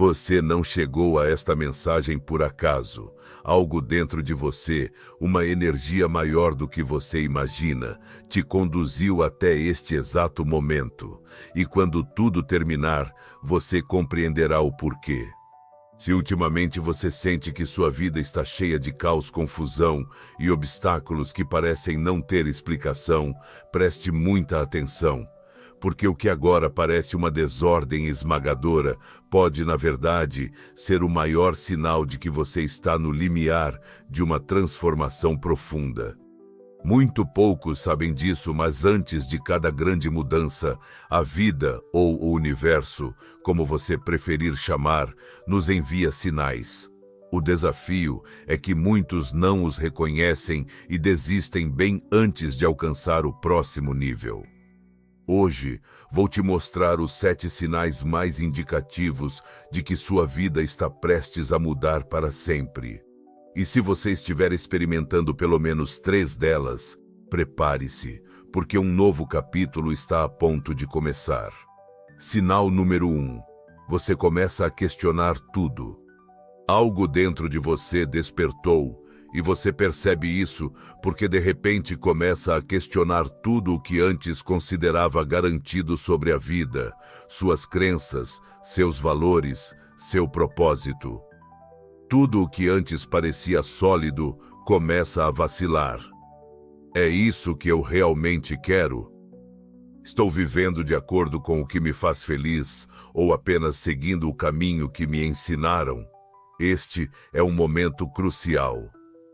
Você não chegou a esta mensagem por acaso. Algo dentro de você, uma energia maior do que você imagina, te conduziu até este exato momento. E quando tudo terminar, você compreenderá o porquê. Se ultimamente você sente que sua vida está cheia de caos, confusão e obstáculos que parecem não ter explicação, preste muita atenção. Porque o que agora parece uma desordem esmagadora pode, na verdade, ser o maior sinal de que você está no limiar de uma transformação profunda. Muito poucos sabem disso, mas antes de cada grande mudança, a vida ou o universo, como você preferir chamar, nos envia sinais. O desafio é que muitos não os reconhecem e desistem bem antes de alcançar o próximo nível. Hoje, vou te mostrar os 7 sinais mais indicativos de que sua vida está prestes a mudar para sempre. E se você estiver experimentando pelo menos 3 delas, prepare-se, porque um novo capítulo está a ponto de começar. Sinal número 1. Você começa a questionar tudo. Algo dentro de você despertou, e você percebe isso porque de repente começa a questionar tudo o que antes considerava garantido sobre a vida, suas crenças, seus valores, seu propósito. Tudo o que antes parecia sólido começa a vacilar. É isso que eu realmente quero? Estou vivendo de acordo com o que me faz feliz ou apenas seguindo o caminho que me ensinaram? Este é um momento crucial.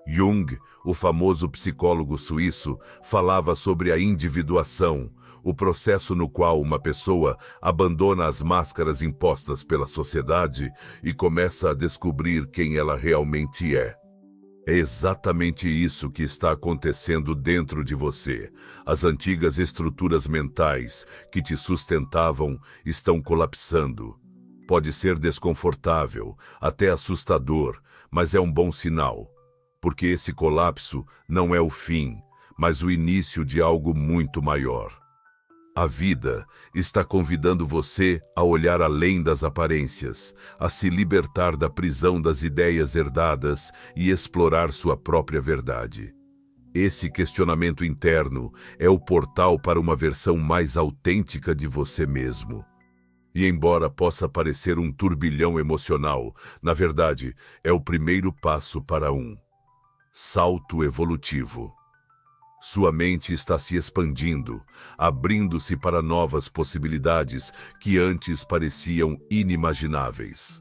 Jung, o famoso psicólogo suíço, falava sobre a individuação, o processo no qual uma pessoa abandona as máscaras impostas pela sociedade e começa a descobrir quem ela realmente é. É exatamente isso que está acontecendo dentro de você. As antigas estruturas mentais que te sustentavam estão colapsando. Pode ser desconfortável, até assustador, mas é um bom sinal. Porque esse colapso não é o fim, mas o início de algo muito maior. A vida está convidando você a olhar além das aparências, a se libertar da prisão das ideias herdadas e explorar sua própria verdade. Esse questionamento interno é o portal para uma versão mais autêntica de você mesmo. E embora possa parecer um turbilhão emocional, na verdade, é o primeiro passo para um salto evolutivo. Sua mente está se expandindo, abrindo-se para novas possibilidades que antes pareciam inimagináveis.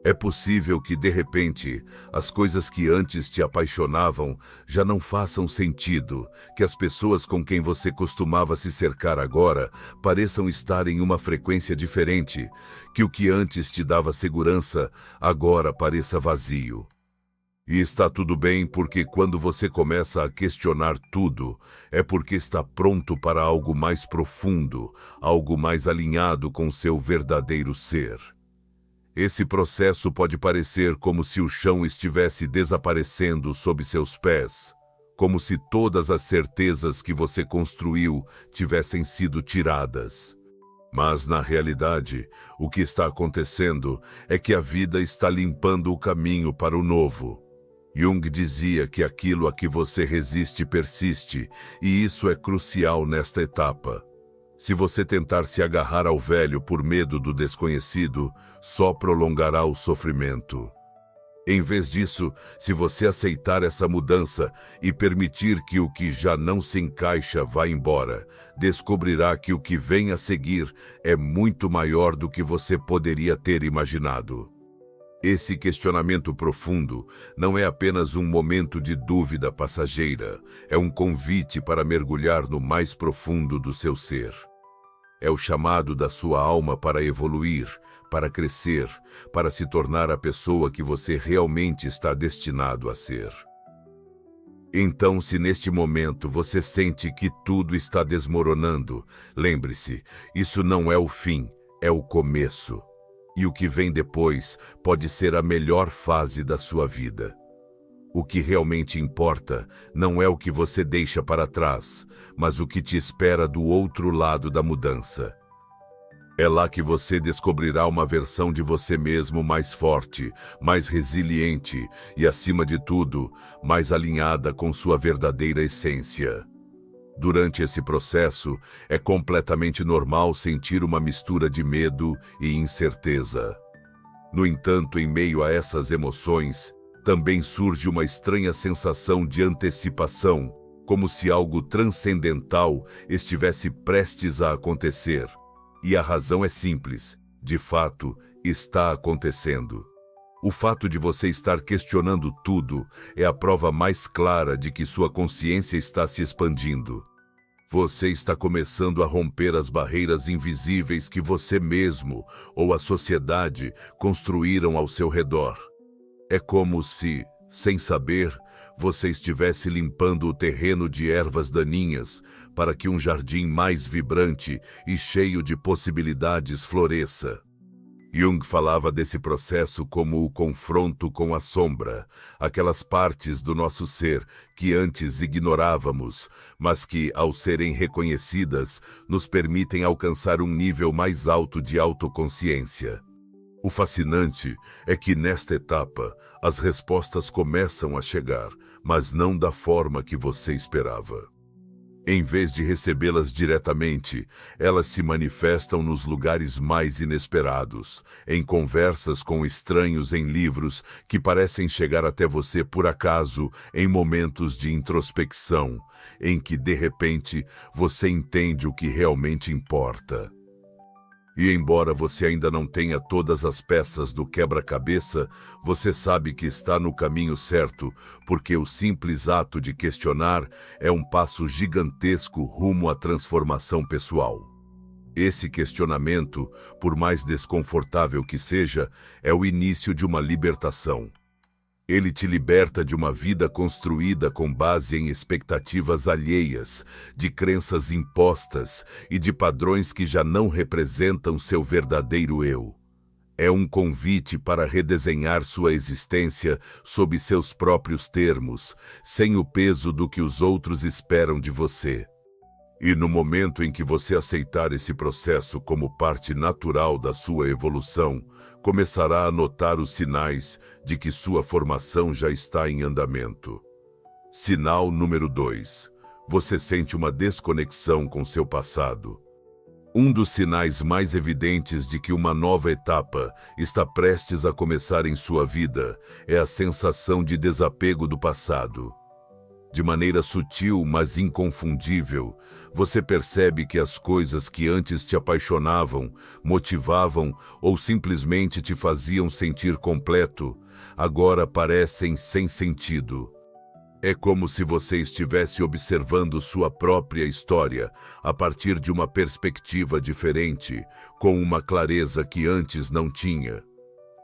É possível que, de repente, as coisas que antes te apaixonavam já não façam sentido, que as pessoas com quem você costumava se cercar agora pareçam estar em uma frequência diferente, que o que antes te dava segurança agora pareça vazio. E está tudo bem, porque quando você começa a questionar tudo, é porque está pronto para algo mais profundo, algo mais alinhado com seu verdadeiro ser. Esse processo pode parecer como se o chão estivesse desaparecendo sob seus pés, como se todas as certezas que você construiu tivessem sido tiradas. Mas, na realidade, o que está acontecendo é que a vida está limpando o caminho para o novo. Jung dizia que aquilo a que você resiste persiste, e isso é crucial nesta etapa. Se você tentar se agarrar ao velho por medo do desconhecido, só prolongará o sofrimento. Em vez disso, se você aceitar essa mudança e permitir que o que já não se encaixa vá embora, descobrirá que o que vem a seguir é muito maior do que você poderia ter imaginado. Esse questionamento profundo não é apenas um momento de dúvida passageira, é um convite para mergulhar no mais profundo do seu ser. É o chamado da sua alma para evoluir, para crescer, para se tornar a pessoa que você realmente está destinado a ser. Então, se neste momento você sente que tudo está desmoronando, lembre-se, isso não é o fim, é o começo. E o que vem depois pode ser a melhor fase da sua vida. O que realmente importa não é o que você deixa para trás, mas o que te espera do outro lado da mudança. É lá que você descobrirá uma versão de você mesmo mais forte, mais resiliente e, acima de tudo, mais alinhada com sua verdadeira essência. Durante esse processo, é completamente normal sentir uma mistura de medo e incerteza. No entanto, em meio a essas emoções, também surge uma estranha sensação de antecipação, como se algo transcendental estivesse prestes a acontecer. E a razão é simples: de fato, está acontecendo. O fato de você estar questionando tudo é a prova mais clara de que sua consciência está se expandindo. Você está começando a romper as barreiras invisíveis que você mesmo ou a sociedade construíram ao seu redor. É como se, sem saber, você estivesse limpando o terreno de ervas daninhas para que um jardim mais vibrante e cheio de possibilidades floresça. Jung falava desse processo como o confronto com a sombra, aquelas partes do nosso ser que antes ignorávamos, mas que, ao serem reconhecidas, nos permitem alcançar um nível mais alto de autoconsciência. O fascinante é que, nesta etapa, as respostas começam a chegar, mas não da forma que você esperava. Em vez de recebê-las diretamente, elas se manifestam nos lugares mais inesperados, em conversas com estranhos, em livros que parecem chegar até você por acaso, em momentos de introspecção, em que, de repente, você entende o que realmente importa. E embora você ainda não tenha todas as peças do quebra-cabeça, você sabe que está no caminho certo, porque o simples ato de questionar é um passo gigantesco rumo à transformação pessoal. Esse questionamento, por mais desconfortável que seja, é o início de uma libertação. Ele te liberta de uma vida construída com base em expectativas alheias, de crenças impostas e de padrões que já não representam seu verdadeiro eu. É um convite para redesenhar sua existência sob seus próprios termos, sem o peso do que os outros esperam de você. E no momento em que você aceitar esse processo como parte natural da sua evolução, começará a notar os sinais de que sua formação já está em andamento. Sinal número 2. Você sente uma desconexão com seu passado. Um dos sinais mais evidentes de que uma nova etapa está prestes a começar em sua vida é a sensação de desapego do passado. De maneira sutil, mas inconfundível, você percebe que as coisas que antes te apaixonavam, motivavam ou simplesmente te faziam sentir completo, agora parecem sem sentido. É como se você estivesse observando sua própria história a partir de uma perspectiva diferente, com uma clareza que antes não tinha.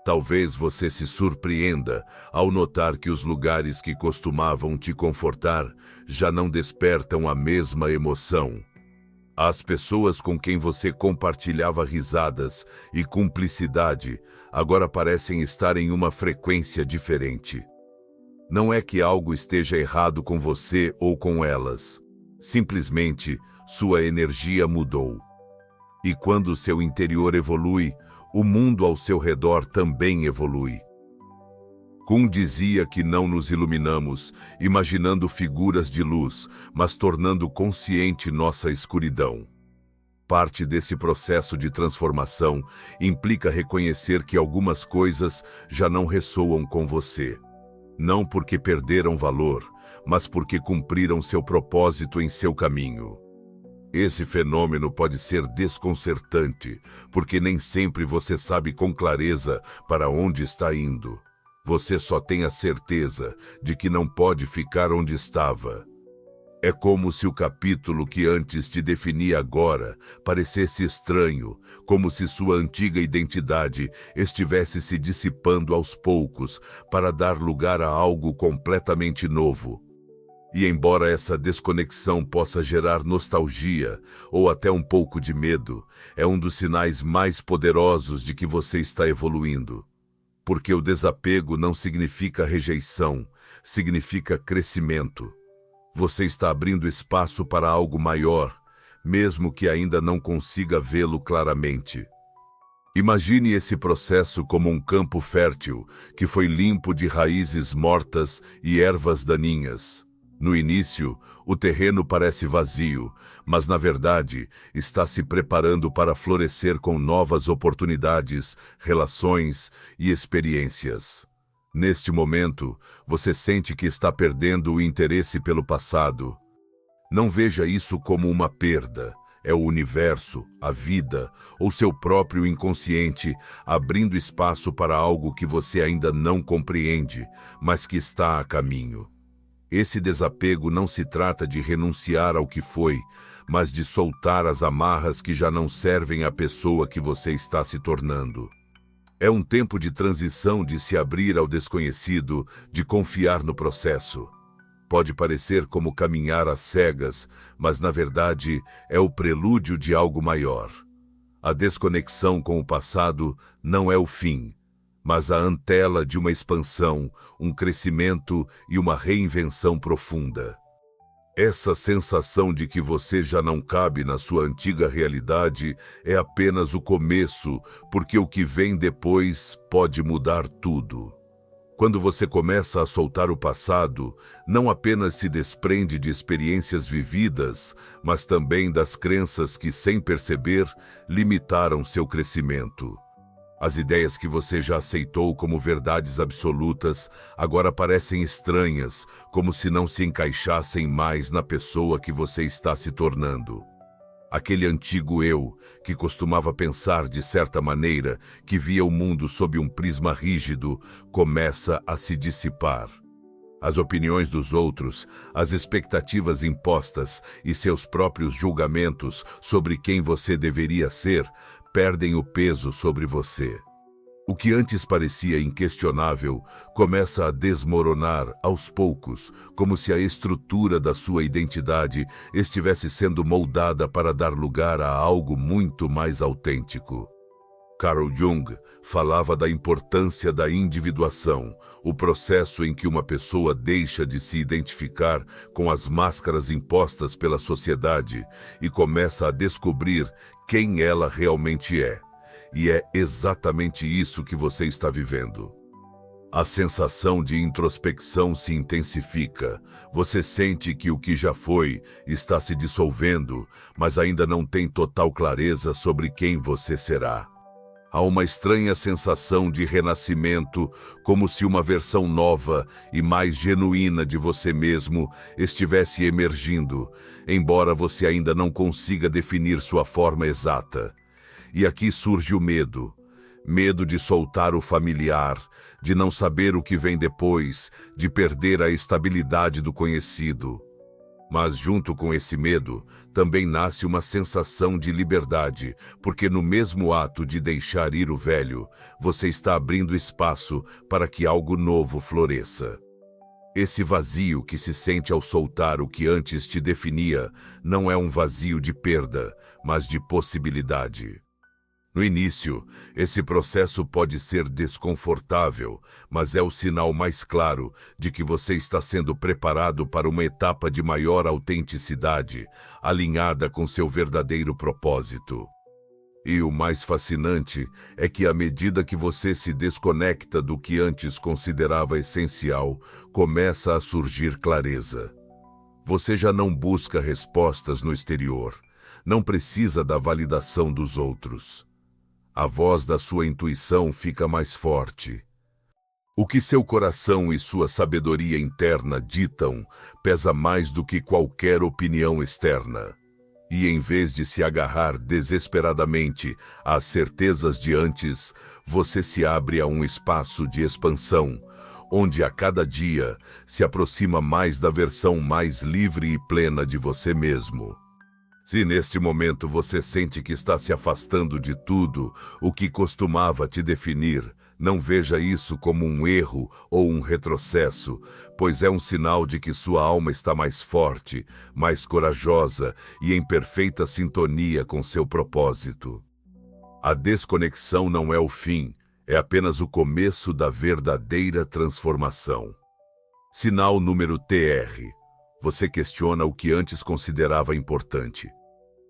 Talvez você se surpreenda ao notar que os lugares que costumavam te confortar já não despertam a mesma emoção. As pessoas com quem você compartilhava risadas e cumplicidade agora parecem estar em uma frequência diferente. Não é que algo esteja errado com você ou com elas. Simplesmente, sua energia mudou. E quando seu interior evolui, o mundo ao seu redor também evolui. Kuhn dizia que não nos iluminamos, imaginando figuras de luz, mas tornando consciente nossa escuridão. Parte desse processo de transformação implica reconhecer que algumas coisas já não ressoam com você. Não porque perderam valor, mas porque cumpriram seu propósito em seu caminho. Esse fenômeno pode ser desconcertante, porque nem sempre você sabe com clareza para onde está indo. Você só tem a certeza de que não pode ficar onde estava. É como se o capítulo que antes te definia agora parecesse estranho, como se sua antiga identidade estivesse se dissipando aos poucos para dar lugar a algo completamente novo. E embora essa desconexão possa gerar nostalgia ou até um pouco de medo, é um dos sinais mais poderosos de que você está evoluindo. Porque o desapego não significa rejeição, significa crescimento. Você está abrindo espaço para algo maior, mesmo que ainda não consiga vê-lo claramente. Imagine esse processo como um campo fértil que foi limpo de raízes mortas e ervas daninhas. No início, o terreno parece vazio, mas na verdade está se preparando para florescer com novas oportunidades, relações e experiências. Neste momento, você sente que está perdendo o interesse pelo passado. Não veja isso como uma perda. É o universo, a vida ou seu próprio inconsciente abrindo espaço para algo que você ainda não compreende, mas que está a caminho. Esse desapego não se trata de renunciar ao que foi, mas de soltar as amarras que já não servem à pessoa que você está se tornando. É um tempo de transição, de se abrir ao desconhecido, de confiar no processo. Pode parecer como caminhar às cegas, mas na verdade é o prelúdio de algo maior. A desconexão com o passado não é o fim, mas a antela de uma expansão, um crescimento e uma reinvenção profunda. Essa sensação de que você já não cabe na sua antiga realidade é apenas o começo, porque o que vem depois pode mudar tudo. Quando você começa a soltar o passado, não apenas se desprende de experiências vividas, mas também das crenças que, sem perceber, limitaram seu crescimento. As ideias que você já aceitou como verdades absolutas agora parecem estranhas, como se não se encaixassem mais na pessoa que você está se tornando. Aquele antigo eu, que costumava pensar de certa maneira, que via o mundo sob um prisma rígido, começa a se dissipar. As opiniões dos outros, as expectativas impostas e seus próprios julgamentos sobre quem você deveria ser, perdem o peso sobre você. O que antes parecia inquestionável começa a desmoronar aos poucos, como se a estrutura da sua identidade estivesse sendo moldada para dar lugar a algo muito mais autêntico. Carl Jung falava da importância da individuação, o processo em que uma pessoa deixa de se identificar com as máscaras impostas pela sociedade e começa a descobrir quem ela realmente é. E é exatamente isso que você está vivendo. A sensação de introspecção se intensifica. Você sente que o que já foi está se dissolvendo, mas ainda não tem total clareza sobre quem você será. Há uma estranha sensação de renascimento, como se uma versão nova e mais genuína de você mesmo estivesse emergindo, embora você ainda não consiga definir sua forma exata. E aqui surge o medo. Medo de soltar o familiar, de não saber o que vem depois, de perder a estabilidade do conhecido. Mas junto com esse medo, também nasce uma sensação de liberdade, porque no mesmo ato de deixar ir o velho, você está abrindo espaço para que algo novo floresça. Esse vazio que se sente ao soltar o que antes te definia não é um vazio de perda, mas de possibilidade. No início, esse processo pode ser desconfortável, mas é o sinal mais claro de que você está sendo preparado para uma etapa de maior autenticidade, alinhada com seu verdadeiro propósito. E o mais fascinante é que à medida que você se desconecta do que antes considerava essencial, começa a surgir clareza. Você já não busca respostas no exterior, não precisa da validação dos outros. A voz da sua intuição fica mais forte. O que seu coração e sua sabedoria interna ditam pesa mais do que qualquer opinião externa. E em vez de se agarrar desesperadamente às certezas de antes, você se abre a um espaço de expansão, onde a cada dia se aproxima mais da versão mais livre e plena de você mesmo. Se neste momento você sente que está se afastando de tudo o que costumava te definir, não veja isso como um erro ou um retrocesso, pois é um sinal de que sua alma está mais forte, mais corajosa e em perfeita sintonia com seu propósito. A desconexão não é o fim, é apenas o começo da verdadeira transformação. Sinal número TR. Você questiona o que antes considerava importante.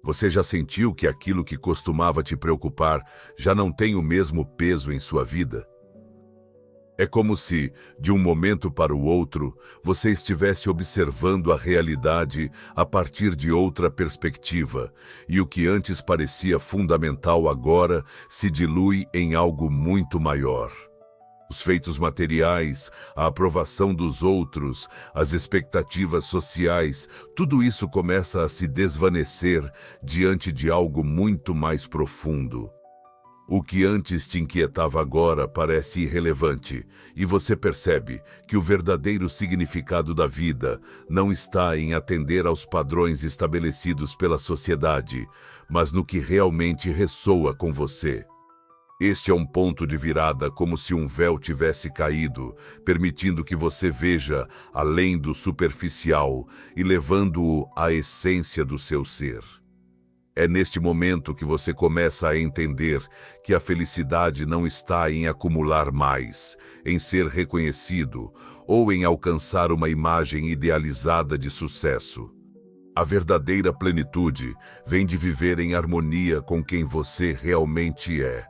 Você já sentiu que aquilo que costumava te preocupar já não tem o mesmo peso em sua vida? É como se, de um momento para o outro, você estivesse observando a realidade a partir de outra perspectiva, e o que antes parecia fundamental agora se dilui em algo muito maior. Os feitos materiais, a aprovação dos outros, as expectativas sociais, tudo isso começa a se desvanecer diante de algo muito mais profundo. O que antes te inquietava agora parece irrelevante, e você percebe que o verdadeiro significado da vida não está em atender aos padrões estabelecidos pela sociedade, mas no que realmente ressoa com você. Este é um ponto de virada, como se um véu tivesse caído, permitindo que você veja além do superficial e levando-o à essência do seu ser. É neste momento que você começa a entender que a felicidade não está em acumular mais, em ser reconhecido ou em alcançar uma imagem idealizada de sucesso. A verdadeira plenitude vem de viver em harmonia com quem você realmente é.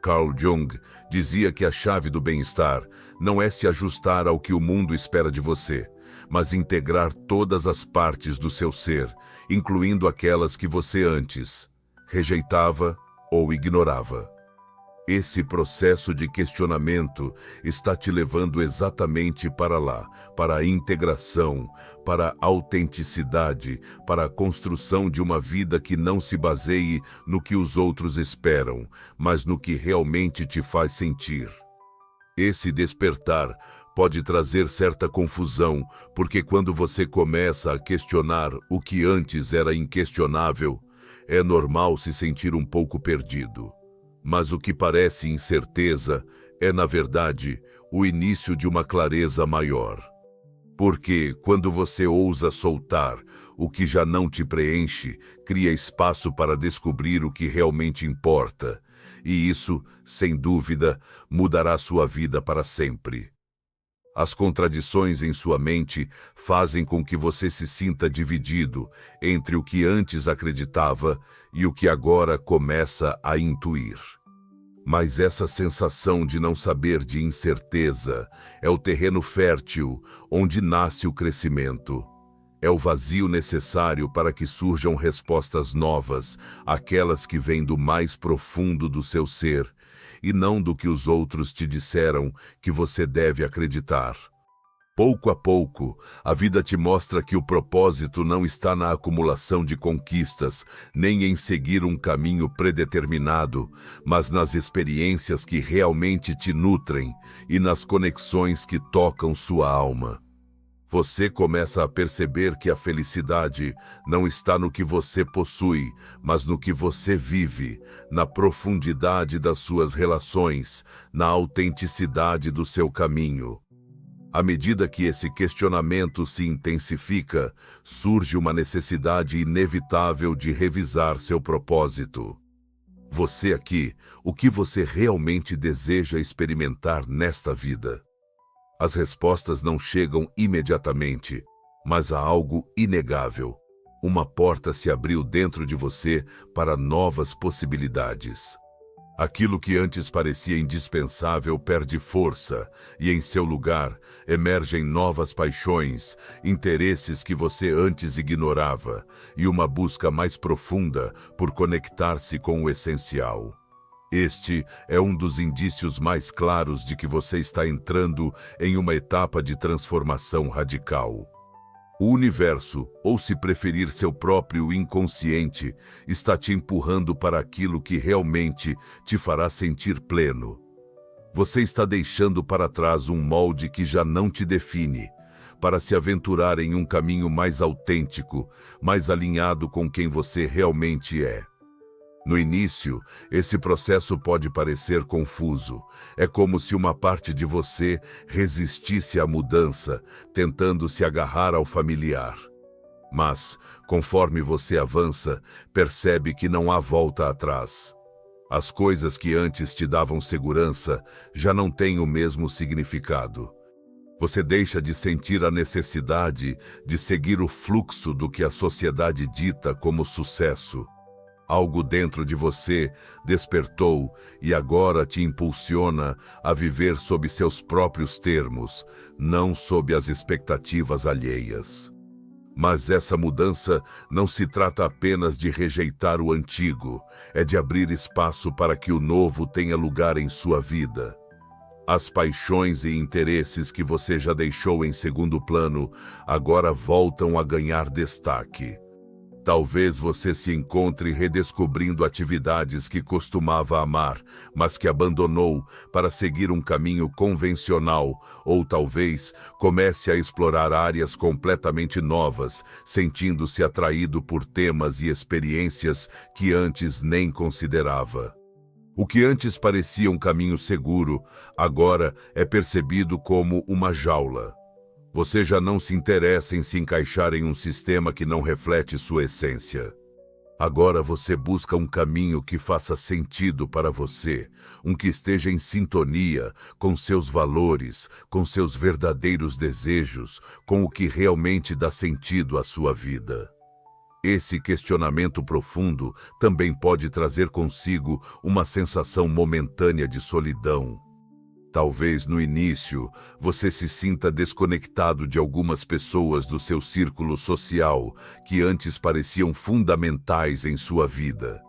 Carl Jung dizia que a chave do bem-estar não é se ajustar ao que o mundo espera de você, mas integrar todas as partes do seu ser, incluindo aquelas que você antes rejeitava ou ignorava. Esse processo de questionamento está te levando exatamente para lá, para a integração, para a autenticidade, para a construção de uma vida que não se baseie no que os outros esperam, mas no que realmente te faz sentir. Esse despertar pode trazer certa confusão, porque quando você começa a questionar o que antes era inquestionável, é normal se sentir um pouco perdido. Mas o que parece incerteza é, na verdade, o início de uma clareza maior. Porque, quando você ousa soltar o que já não te preenche, cria espaço para descobrir o que realmente importa. E isso, sem dúvida, mudará sua vida para sempre. As contradições em sua mente fazem com que você se sinta dividido entre o que antes acreditava e o que agora começa a intuir. Mas essa sensação de não saber, de incerteza, é o terreno fértil onde nasce o crescimento. É o vazio necessário para que surjam respostas novas, aquelas que vêm do mais profundo do seu ser, e não do que os outros te disseram que você deve acreditar. Pouco a pouco, a vida te mostra que o propósito não está na acumulação de conquistas, nem em seguir um caminho predeterminado, mas nas experiências que realmente te nutrem e nas conexões que tocam sua alma. Você começa a perceber que a felicidade não está no que você possui, mas no que você vive, na profundidade das suas relações, na autenticidade do seu caminho. À medida que esse questionamento se intensifica, surge uma necessidade inevitável de revisar seu propósito. Você aqui, o que você realmente deseja experimentar nesta vida? As respostas não chegam imediatamente, mas há algo inegável. Uma porta se abriu dentro de você para novas possibilidades. Aquilo que antes parecia indispensável perde força e, em seu lugar, emergem novas paixões, interesses que você antes ignorava e uma busca mais profunda por conectar-se com o essencial. Este é um dos indícios mais claros de que você está entrando em uma etapa de transformação radical. O universo, ou se preferir seu próprio inconsciente, está te empurrando para aquilo que realmente te fará sentir pleno. Você está deixando para trás um molde que já não te define, para se aventurar em um caminho mais autêntico, mais alinhado com quem você realmente é. No início, esse processo pode parecer confuso. É como se uma parte de você resistisse à mudança, tentando se agarrar ao familiar. Mas, conforme você avança, percebe que não há volta atrás. As coisas que antes te davam segurança já não têm o mesmo significado. Você deixa de sentir a necessidade de seguir o fluxo do que a sociedade dita como sucesso. Algo dentro de você despertou e agora te impulsiona a viver sob seus próprios termos, não sob as expectativas alheias. Mas essa mudança não se trata apenas de rejeitar o antigo, é de abrir espaço para que o novo tenha lugar em sua vida. As paixões e interesses que você já deixou em segundo plano agora voltam a ganhar destaque. Talvez você se encontre redescobrindo atividades que costumava amar, mas que abandonou para seguir um caminho convencional, ou talvez comece a explorar áreas completamente novas, sentindo-se atraído por temas e experiências que antes nem considerava. O que antes parecia um caminho seguro, agora é percebido como uma jaula. Você já não se interessa em se encaixar em um sistema que não reflete sua essência. Agora você busca um caminho que faça sentido para você, um que esteja em sintonia com seus valores, com seus verdadeiros desejos, com o que realmente dá sentido à sua vida. Esse questionamento profundo também pode trazer consigo uma sensação momentânea de solidão. Talvez no início você se sinta desconectado de algumas pessoas do seu círculo social que antes pareciam fundamentais em sua vida.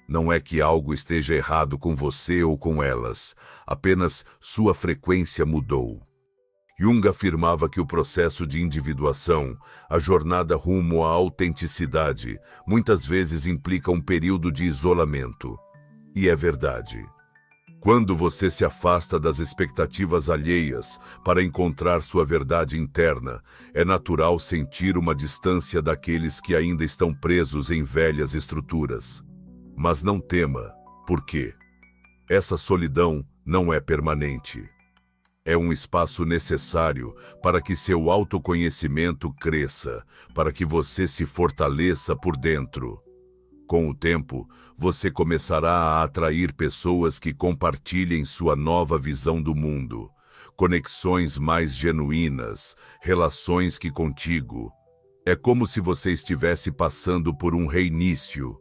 Não é que algo esteja errado com você ou com elas, apenas sua frequência mudou. Jung afirmava que o processo de individuação, a jornada rumo à autenticidade, muitas vezes implica um período de isolamento. E é verdade. Quando você se afasta das expectativas alheias para encontrar sua verdade interna, é natural sentir uma distância daqueles que ainda estão presos em velhas estruturas. Mas não tema, por quê? Essa solidão não é permanente. É um espaço necessário para que seu autoconhecimento cresça, para que você se fortaleça por dentro. Com o tempo, você começará a atrair pessoas que compartilhem sua nova visão do mundo, conexões mais genuínas, relações que contigo. É como se você estivesse passando por um reinício.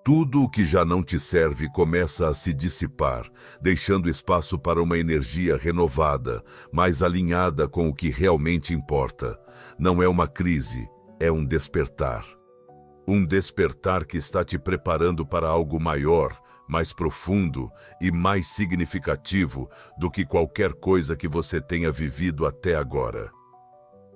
Tudo o que já não te serve começa a se dissipar, deixando espaço para uma energia renovada, mais alinhada com o que realmente importa. Não é uma crise, é um despertar. Um despertar que está te preparando para algo maior, mais profundo e mais significativo do que qualquer coisa que você tenha vivido até agora.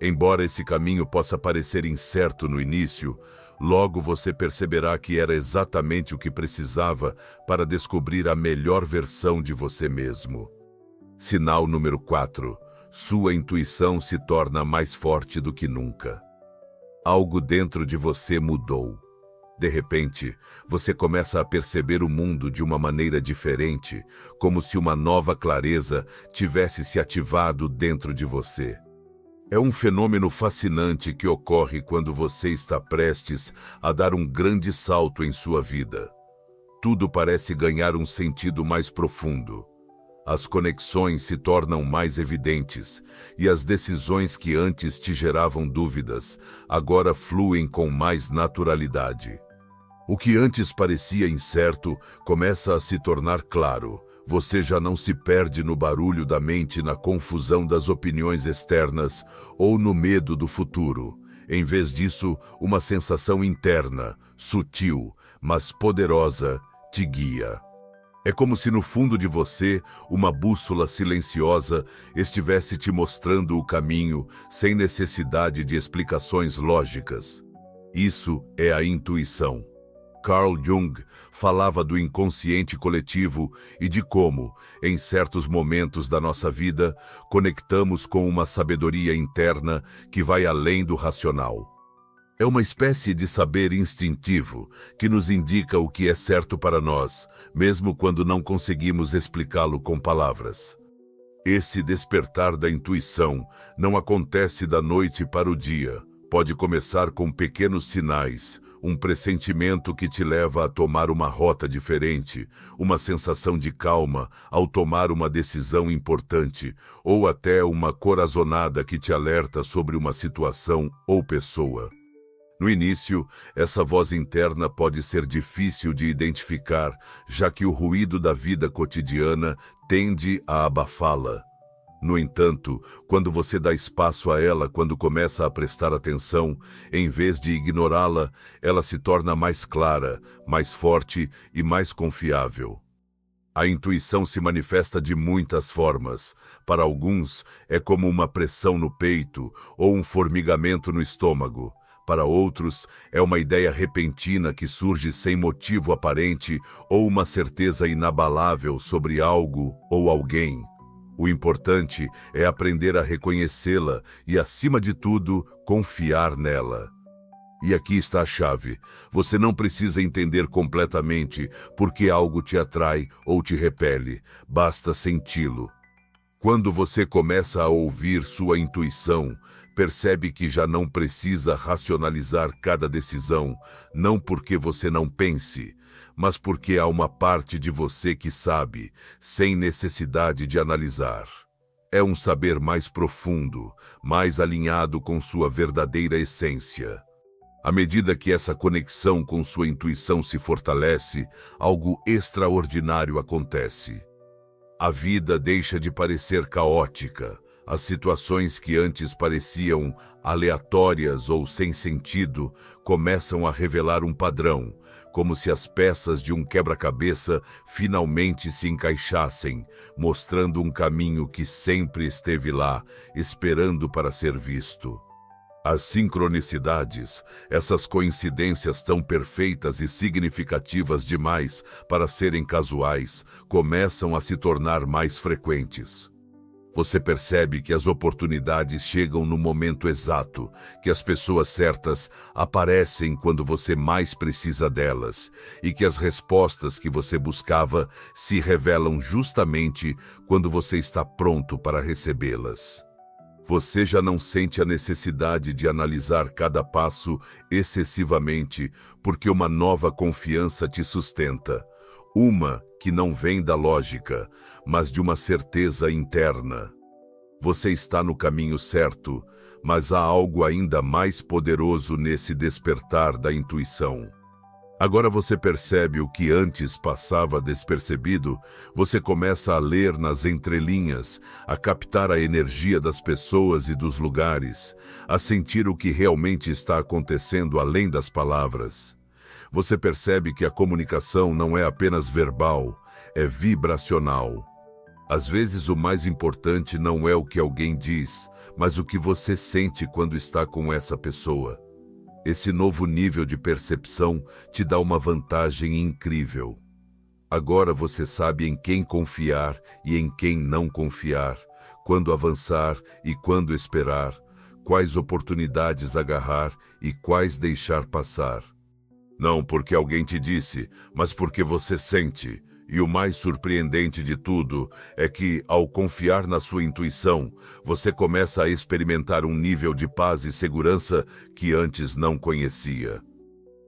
Embora esse caminho possa parecer incerto no início, logo você perceberá que era exatamente o que precisava para descobrir a melhor versão de você mesmo. Sinal número 4. Sua intuição se torna mais forte do que nunca. Algo dentro de você mudou. De repente, você começa a perceber o mundo de uma maneira diferente, como se uma nova clareza tivesse se ativado dentro de você. É um fenômeno fascinante que ocorre quando você está prestes a dar um grande salto em sua vida. Tudo parece ganhar um sentido mais profundo. As conexões se tornam mais evidentes e as decisões que antes te geravam dúvidas agora fluem com mais naturalidade. O que antes parecia incerto começa a se tornar claro. Você já não se perde no barulho da mente, na confusão das opiniões externas ou no medo do futuro. Em vez disso, uma sensação interna, sutil, mas poderosa, te guia. É como se no fundo de você, uma bússola silenciosa estivesse te mostrando o caminho sem necessidade de explicações lógicas. Isso é a intuição. Carl Jung falava do inconsciente coletivo e de como, em certos momentos da nossa vida, conectamos com uma sabedoria interna que vai além do racional. É uma espécie de saber instintivo que nos indica o que é certo para nós, mesmo quando não conseguimos explicá-lo com palavras. Esse despertar da intuição não acontece da noite para o dia. Pode começar com pequenos sinais, um pressentimento que te leva a tomar uma rota diferente, uma sensação de calma ao tomar uma decisão importante, ou até uma corazonada que te alerta sobre uma situação ou pessoa. No início, essa voz interna pode ser difícil de identificar, já que o ruído da vida cotidiana tende a abafá-la. No entanto, quando você dá espaço a ela, quando começa a prestar atenção, em vez de ignorá-la, ela se torna mais clara, mais forte e mais confiável. A intuição se manifesta de muitas formas. Para alguns, é como uma pressão no peito ou um formigamento no estômago. Para outros, é uma ideia repentina que surge sem motivo aparente ou uma certeza inabalável sobre algo ou alguém. O importante é aprender a reconhecê-la e, acima de tudo, confiar nela. E aqui está a chave. Você não precisa entender completamente por que algo te atrai ou te repele. Basta senti-lo. Quando você começa a ouvir sua intuição, percebe que já não precisa racionalizar cada decisão, não porque você não pense, mas porque há uma parte de você que sabe, sem necessidade de analisar. É um saber mais profundo, mais alinhado com sua verdadeira essência. À medida que essa conexão com sua intuição se fortalece, algo extraordinário acontece. A vida deixa de parecer caótica. As situações que antes pareciam aleatórias ou sem sentido começam a revelar um padrão, como se as peças de um quebra-cabeça finalmente se encaixassem, mostrando um caminho que sempre esteve lá, esperando para ser visto. As sincronicidades, essas coincidências tão perfeitas e significativas demais para serem casuais, começam a se tornar mais frequentes. Você percebe que as oportunidades chegam no momento exato, que as pessoas certas aparecem quando você mais precisa delas, e que as respostas que você buscava se revelam justamente quando você está pronto para recebê-las. Você já não sente a necessidade de analisar cada passo excessivamente, porque uma nova confiança te sustenta. Uma que não vem da lógica, mas de uma certeza interna. Você está no caminho certo, mas há algo ainda mais poderoso nesse despertar da intuição. Agora você percebe o que antes passava despercebido, você começa a ler nas entrelinhas, a captar a energia das pessoas e dos lugares, a sentir o que realmente está acontecendo além das palavras. Você percebe que a comunicação não é apenas verbal, é vibracional. Às vezes o mais importante não é o que alguém diz, mas o que você sente quando está com essa pessoa. Esse novo nível de percepção te dá uma vantagem incrível. Agora você sabe em quem confiar e em quem não confiar, quando avançar e quando esperar, quais oportunidades agarrar e quais deixar passar. Não porque alguém te disse, mas porque você sente. E o mais surpreendente de tudo é que, ao confiar na sua intuição, você começa a experimentar um nível de paz e segurança que antes não conhecia.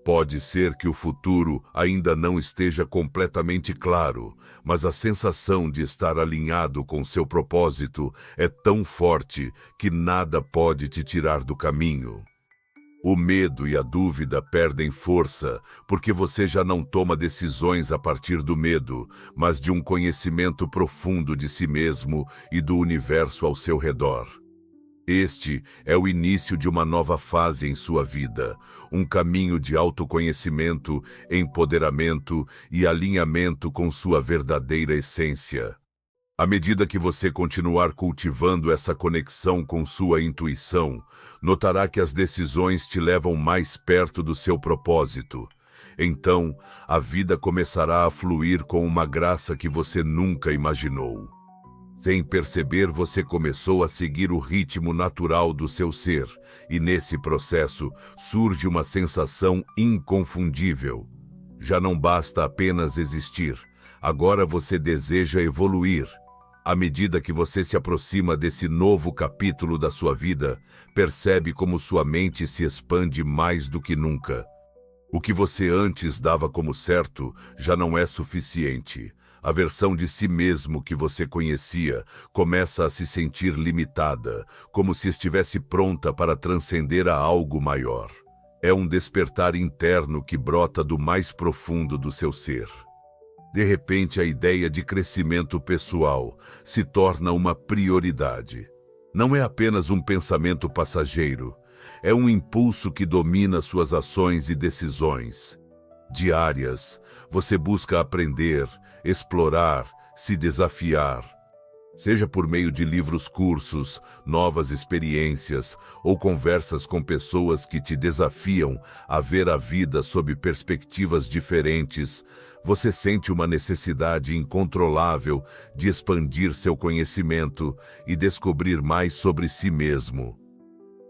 Pode ser que o futuro ainda não esteja completamente claro, mas a sensação de estar alinhado com seu propósito é tão forte que nada pode te tirar do caminho. O medo e a dúvida perdem força, porque você já não toma decisões a partir do medo, mas de um conhecimento profundo de si mesmo e do universo ao seu redor. Este é o início de uma nova fase em sua vida, um caminho de autoconhecimento, empoderamento e alinhamento com sua verdadeira essência. À medida que você continuar cultivando essa conexão com sua intuição, notará que as decisões te levam mais perto do seu propósito. Então, a vida começará a fluir com uma graça que você nunca imaginou. Sem perceber, você começou a seguir o ritmo natural do seu ser, e nesse processo surge uma sensação inconfundível. Já não basta apenas existir, agora você deseja evoluir. À medida que você se aproxima desse novo capítulo da sua vida, percebe como sua mente se expande mais do que nunca. O que você antes dava como certo já não é suficiente. A versão de si mesmo que você conhecia começa a se sentir limitada, como se estivesse pronta para transcender a algo maior. É um despertar interno que brota do mais profundo do seu ser. De repente, a ideia de crescimento pessoal se torna uma prioridade. Não é apenas um pensamento passageiro, é um impulso que domina suas ações e decisões. Diárias, você busca aprender, explorar, se desafiar. Seja por meio de livros, cursos, novas experiências ou conversas com pessoas que te desafiam a ver a vida sob perspectivas diferentes, você sente uma necessidade incontrolável de expandir seu conhecimento e descobrir mais sobre si mesmo.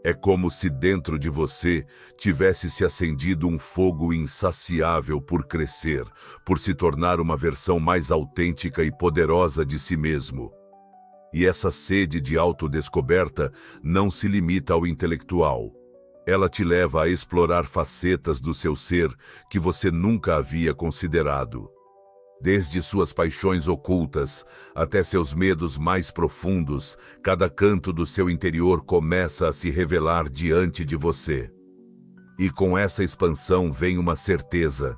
É como se dentro de você tivesse se acendido um fogo insaciável por crescer, por se tornar uma versão mais autêntica e poderosa de si mesmo. E essa sede de autodescoberta não se limita ao intelectual. Ela te leva a explorar facetas do seu ser que você nunca havia considerado. Desde suas paixões ocultas até seus medos mais profundos, cada canto do seu interior começa a se revelar diante de você. E com essa expansão vem uma certeza: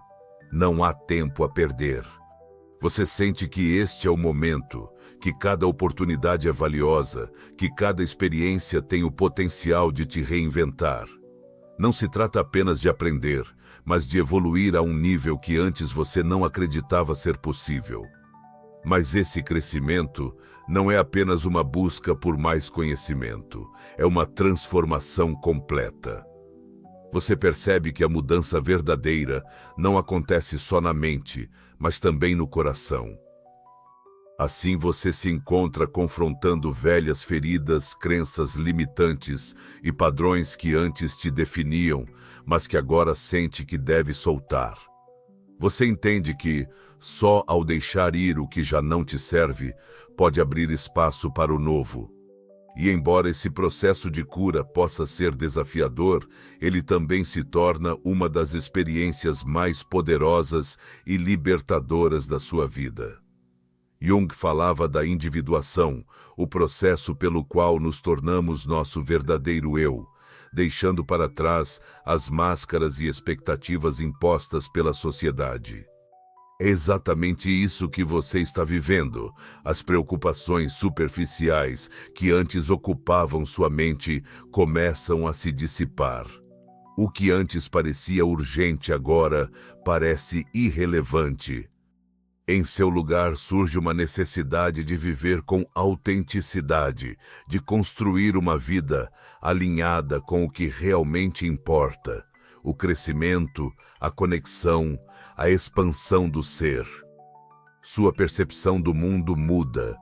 não há tempo a perder. Você sente que este é o momento, que cada oportunidade é valiosa, que cada experiência tem o potencial de te reinventar. Não se trata apenas de aprender, mas de evoluir a um nível que antes você não acreditava ser possível. Mas esse crescimento não é apenas uma busca por mais conhecimento, é uma transformação completa. Você percebe que a mudança verdadeira não acontece só na mente, mas também no coração. Assim você se encontra confrontando velhas feridas, crenças limitantes e padrões que antes te definiam, mas que agora sente que deve soltar. Você entende que, só ao deixar ir o que já não te serve, pode abrir espaço para o novo. E embora esse processo de cura possa ser desafiador, ele também se torna uma das experiências mais poderosas e libertadoras da sua vida. Jung falava da individuação, o processo pelo qual nos tornamos nosso verdadeiro eu, deixando para trás as máscaras e expectativas impostas pela sociedade. É exatamente isso que você está vivendo. As preocupações superficiais que antes ocupavam sua mente começam a se dissipar. O que antes parecia urgente agora parece irrelevante. Em seu lugar surge uma necessidade de viver com autenticidade, de construir uma vida alinhada com o que realmente importa. O crescimento, a conexão, a expansão do ser. Sua percepção do mundo muda.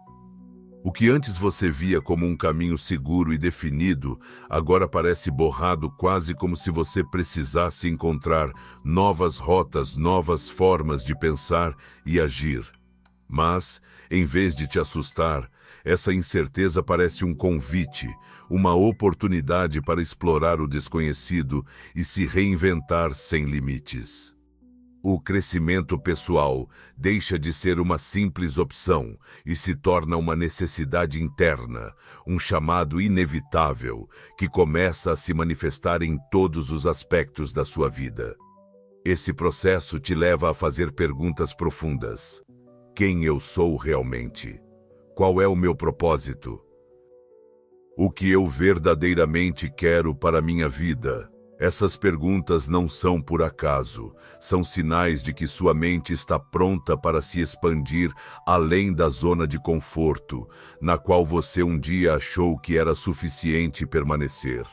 O que antes você via como um caminho seguro e definido, agora parece borrado, quase como se você precisasse encontrar novas rotas, novas formas de pensar e agir. Mas, em vez de te assustar, essa incerteza parece um convite, uma oportunidade para explorar o desconhecido e se reinventar sem limites. O crescimento pessoal deixa de ser uma simples opção e se torna uma necessidade interna, um chamado inevitável que começa a se manifestar em todos os aspectos da sua vida. Esse processo te leva a fazer perguntas profundas. Quem eu sou realmente? Qual é o meu propósito? O que eu verdadeiramente quero para a minha vida? Essas perguntas não são por acaso, são sinais de que sua mente está pronta para se expandir além da zona de conforto, na qual você um dia achou que era suficiente permanecer.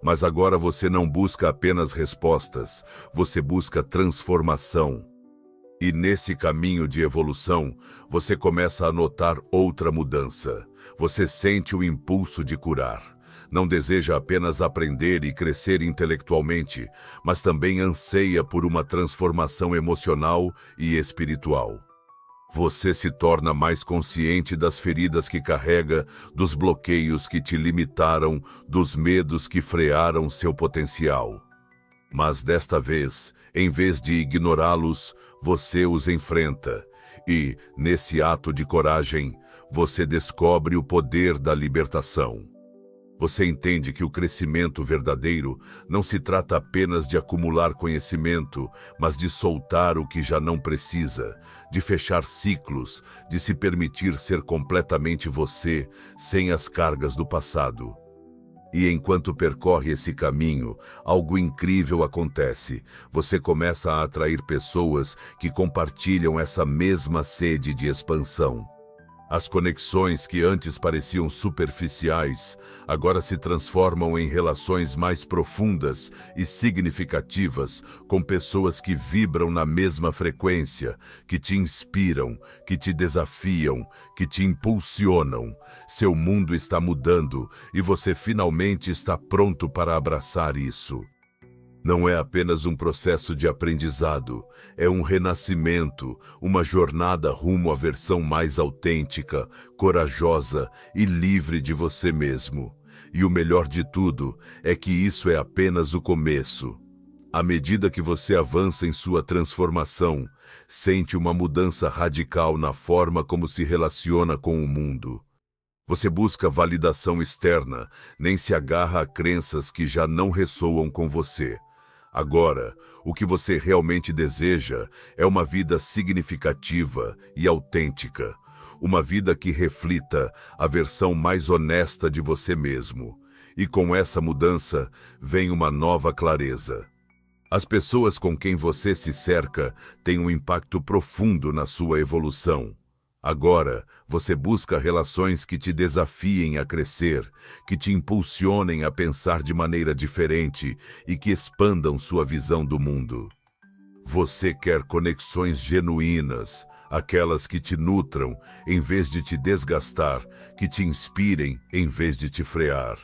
Mas agora você não busca apenas respostas, você busca transformação. E nesse caminho de evolução, você começa a notar outra mudança. Você sente o impulso de curar. Não deseja apenas aprender e crescer intelectualmente, mas também anseia por uma transformação emocional e espiritual. Você se torna mais consciente das feridas que carrega, dos bloqueios que te limitaram, dos medos que frearam seu potencial. Mas desta vez, em vez de ignorá-los, você os enfrenta. E, nesse ato de coragem, você descobre o poder da libertação. Você entende que o crescimento verdadeiro não se trata apenas de acumular conhecimento, mas de soltar o que já não precisa, de fechar ciclos, de se permitir ser completamente você, sem as cargas do passado. E enquanto percorre esse caminho, algo incrível acontece. Você começa a atrair pessoas que compartilham essa mesma sede de expansão. As conexões que antes pareciam superficiais, agora se transformam em relações mais profundas e significativas com pessoas que vibram na mesma frequência, que te inspiram, que te desafiam, que te impulsionam. Seu mundo está mudando e você finalmente está pronto para abraçar isso. Não é apenas um processo de aprendizado, é um renascimento, uma jornada rumo à versão mais autêntica, corajosa e livre de você mesmo. E o melhor de tudo é que isso é apenas o começo. À medida que você avança em sua transformação, sente uma mudança radical na forma como se relaciona com o mundo. Você busca validação externa, nem se agarra a crenças que já não ressoam com você. Agora, o que você realmente deseja é uma vida significativa e autêntica. Uma vida que reflita a versão mais honesta de você mesmo. E com essa mudança, vem uma nova clareza. As pessoas com quem você se cerca têm um impacto profundo na sua evolução. Agora, você busca relações que te desafiem a crescer, que te impulsionem a pensar de maneira diferente e que expandam sua visão do mundo. Você quer conexões genuínas, aquelas que te nutram em vez de te desgastar, que te inspirem em vez de te frear.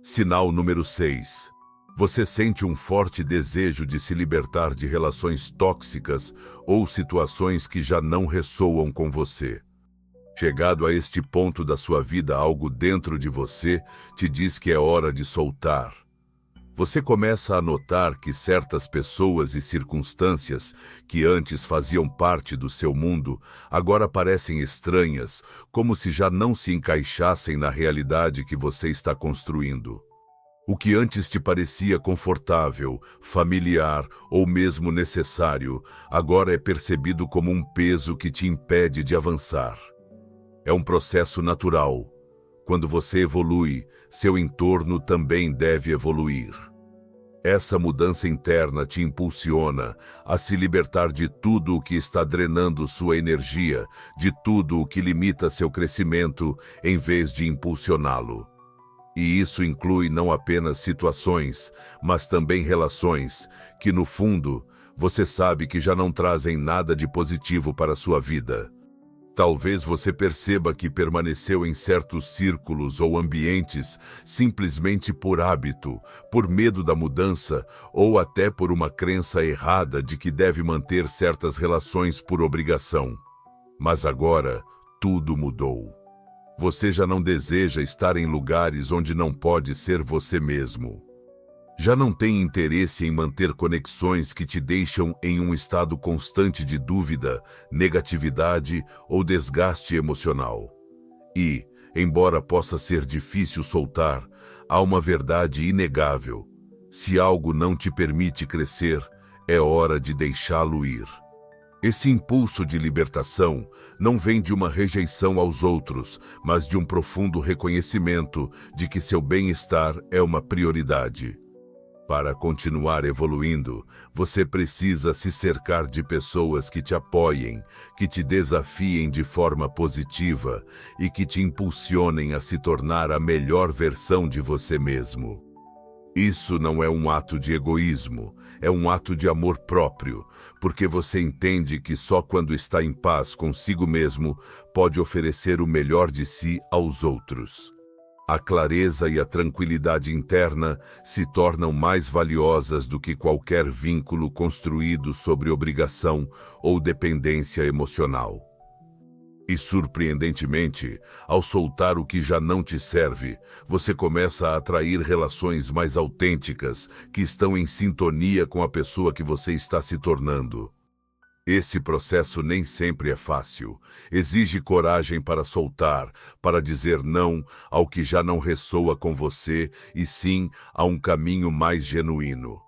Sinal número 6. Você sente um forte desejo de se libertar de relações tóxicas ou situações que já não ressoam com você. Chegado a este ponto da sua vida, algo dentro de você te diz que é hora de soltar. Você começa a notar que certas pessoas e circunstâncias que antes faziam parte do seu mundo agora parecem estranhas, como se já não se encaixassem na realidade que você está construindo. O que antes te parecia confortável, familiar ou mesmo necessário, agora é percebido como um peso que te impede de avançar. É um processo natural. Quando você evolui, seu entorno também deve evoluir. Essa mudança interna te impulsiona a se libertar de tudo o que está drenando sua energia, de tudo o que limita seu crescimento, em vez de impulsioná-lo. E isso inclui não apenas situações, mas também relações, que no fundo, você sabe que já não trazem nada de positivo para a sua vida. Talvez você perceba que permaneceu em certos círculos ou ambientes simplesmente por hábito, por medo da mudança ou até por uma crença errada de que deve manter certas relações por obrigação. Mas agora, tudo mudou. Você já não deseja estar em lugares onde não pode ser você mesmo. Já não tem interesse em manter conexões que te deixam em um estado constante de dúvida, negatividade ou desgaste emocional. E, embora possa ser difícil soltar, há uma verdade inegável. Se algo não te permite crescer, é hora de deixá-lo ir. Esse impulso de libertação não vem de uma rejeição aos outros, mas de um profundo reconhecimento de que seu bem-estar é uma prioridade. Para continuar evoluindo, você precisa se cercar de pessoas que te apoiem, que te desafiem de forma positiva e que te impulsionem a se tornar a melhor versão de você mesmo. Isso não é um ato de egoísmo, é um ato de amor próprio, porque você entende que só quando está em paz consigo mesmo pode oferecer o melhor de si aos outros. A clareza e a tranquilidade interna se tornam mais valiosas do que qualquer vínculo construído sobre obrigação ou dependência emocional. E surpreendentemente, ao soltar o que já não te serve, você começa a atrair relações mais autênticas que estão em sintonia com a pessoa que você está se tornando. Esse processo nem sempre é fácil. Exige coragem para soltar, para dizer não ao que já não ressoa com você e sim a um caminho mais genuíno.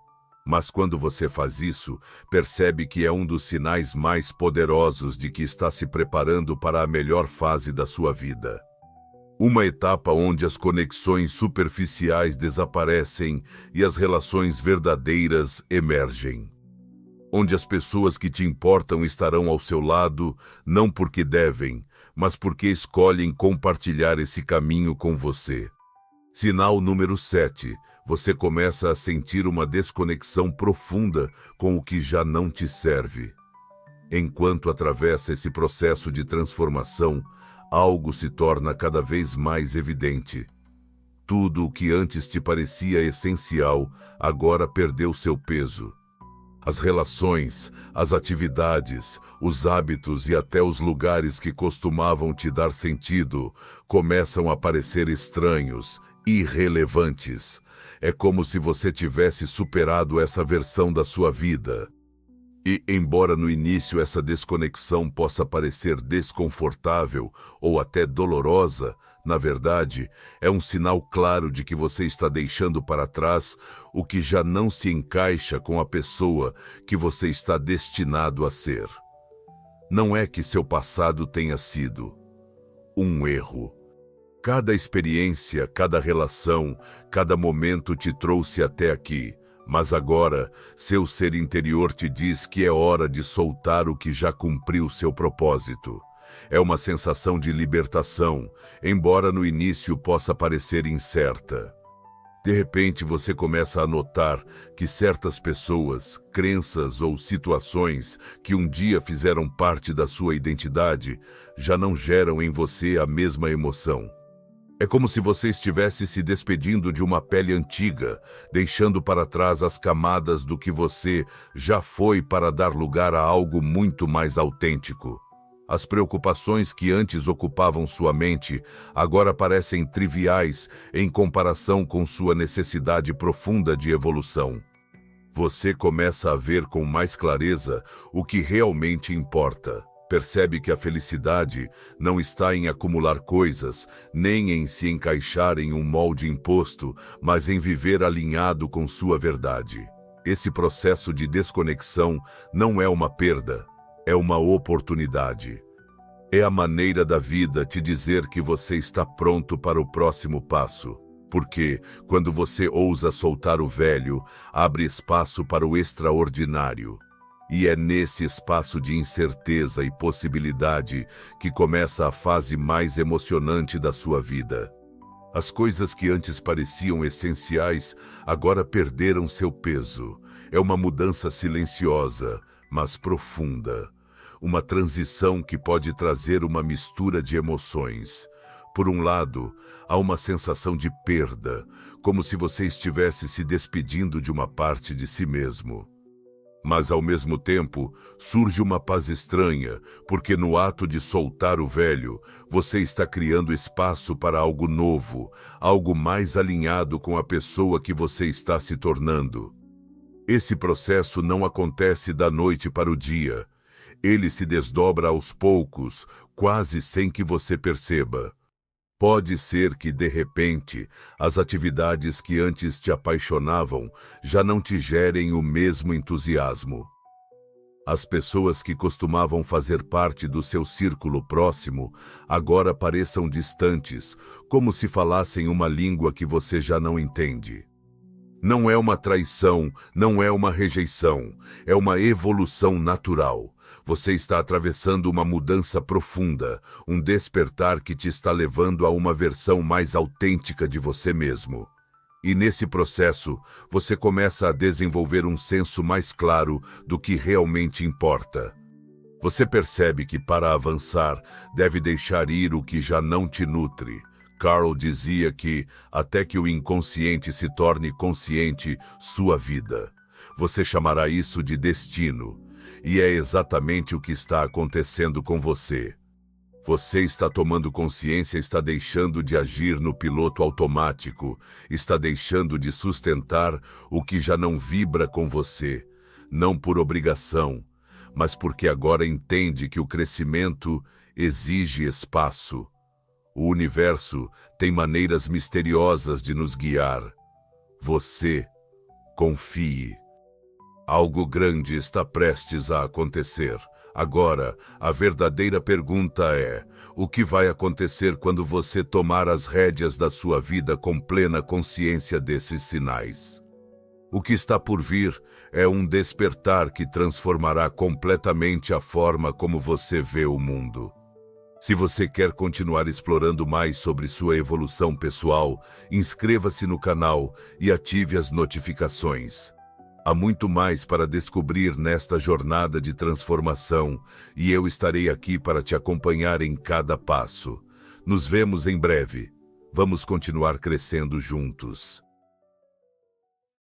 Mas quando você faz isso, percebe que é um dos sinais mais poderosos de que está se preparando para a melhor fase da sua vida. Uma etapa onde as conexões superficiais desaparecem e as relações verdadeiras emergem. Onde as pessoas que te importam estarão ao seu lado, não porque devem, mas porque escolhem compartilhar esse caminho com você. Sinal número 7. Você começa a sentir uma desconexão profunda com o que já não te serve. Enquanto atravessa esse processo de transformação, algo se torna cada vez mais evidente. Tudo o que antes te parecia essencial, agora perdeu seu peso. As relações, as atividades, os hábitos e até os lugares que costumavam te dar sentido começam a parecer estranhos, irrelevantes. É como se você tivesse superado essa versão da sua vida. E, embora no início essa desconexão possa parecer desconfortável ou até dolorosa, na verdade, é um sinal claro de que você está deixando para trás o que já não se encaixa com a pessoa que você está destinado a ser. Não é que seu passado tenha sido um erro. Cada experiência, cada relação, cada momento te trouxe até aqui. Mas agora, seu ser interior te diz que é hora de soltar o que já cumpriu seu propósito. É uma sensação de libertação, embora no início possa parecer incerta. De repente você começa a notar que certas pessoas, crenças ou situações que um dia fizeram parte da sua identidade já não geram em você a mesma emoção. É como se você estivesse se despedindo de uma pele antiga, deixando para trás as camadas do que você já foi para dar lugar a algo muito mais autêntico. As preocupações que antes ocupavam sua mente agora parecem triviais em comparação com sua necessidade profunda de evolução. Você começa a ver com mais clareza o que realmente importa. Percebe que a felicidade não está em acumular coisas, nem em se encaixar em um molde imposto, mas em viver alinhado com sua verdade. Esse processo de desconexão não é uma perda, é uma oportunidade. É a maneira da vida te dizer que você está pronto para o próximo passo. Porque, quando você ousa soltar o velho, abre espaço para o extraordinário. E é nesse espaço de incerteza e possibilidade que começa a fase mais emocionante da sua vida. As coisas que antes pareciam essenciais agora perderam seu peso. É uma mudança silenciosa, mas profunda. Uma transição que pode trazer uma mistura de emoções. Por um lado, há uma sensação de perda, como se você estivesse se despedindo de uma parte de si mesmo. Mas, ao mesmo tempo, surge uma paz estranha, porque no ato de soltar o velho, você está criando espaço para algo novo, algo mais alinhado com a pessoa que você está se tornando. Esse processo não acontece da noite para o dia. Ele se desdobra aos poucos, quase sem que você perceba. Pode ser que, de repente, as atividades que antes te apaixonavam já não te gerem o mesmo entusiasmo. As pessoas que costumavam fazer parte do seu círculo próximo agora pareçam distantes, como se falassem uma língua que você já não entende. Não é uma traição, não é uma rejeição, é uma evolução natural. Você está atravessando uma mudança profunda, um despertar que te está levando a uma versão mais autêntica de você mesmo. E nesse processo, você começa a desenvolver um senso mais claro do que realmente importa. Você percebe que para avançar, deve deixar ir o que já não te nutre. Carl dizia que, até que o inconsciente se torne consciente, sua vida. Você chamará isso de destino. E é exatamente o que está acontecendo com você. Você está tomando consciência, está deixando de agir no piloto automático, está deixando de sustentar o que já não vibra com você, não por obrigação, mas porque agora entende que o crescimento exige espaço. O universo tem maneiras misteriosas de nos guiar. Você confie. Algo grande está prestes a acontecer. Agora, a verdadeira pergunta é: o que vai acontecer quando você tomar as rédeas da sua vida com plena consciência desses sinais? O que está por vir é um despertar que transformará completamente a forma como você vê o mundo. Se você quer continuar explorando mais sobre sua evolução pessoal, inscreva-se no canal e ative as notificações. Há muito mais para descobrir nesta jornada de transformação e eu estarei aqui para te acompanhar em cada passo. Nos vemos em breve. Vamos continuar crescendo juntos.